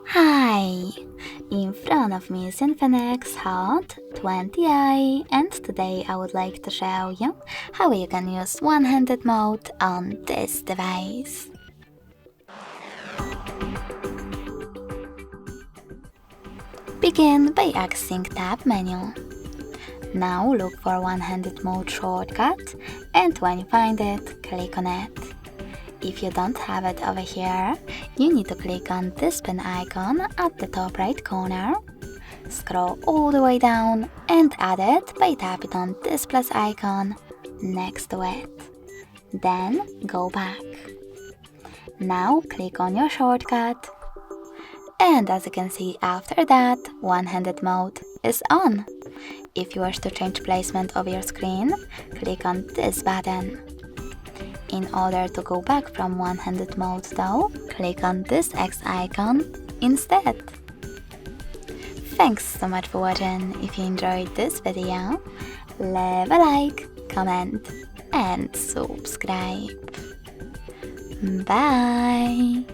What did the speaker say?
Hi! In front of me is INFINIX Hot 20i, and today I would like to show you how you can use one-handed mode on this device. Begin by accessing Tab menu. Now look for one-handed mode shortcut, and when you find it, click on it. If you don't have it over here, you need to click on this pen icon at the top right corner, scroll all the way down and add it by tapping on this plus icon next to it. Then go back. Now click on your shortcut. And as you can see, after that, one-handed mode is on. If you wish to change placement of your screen, click on this button. In order to go back from one-handed mode though, click on this X icon instead. Thanks so much for watching. If you enjoyed this video, leave a like, comment and subscribe. Bye!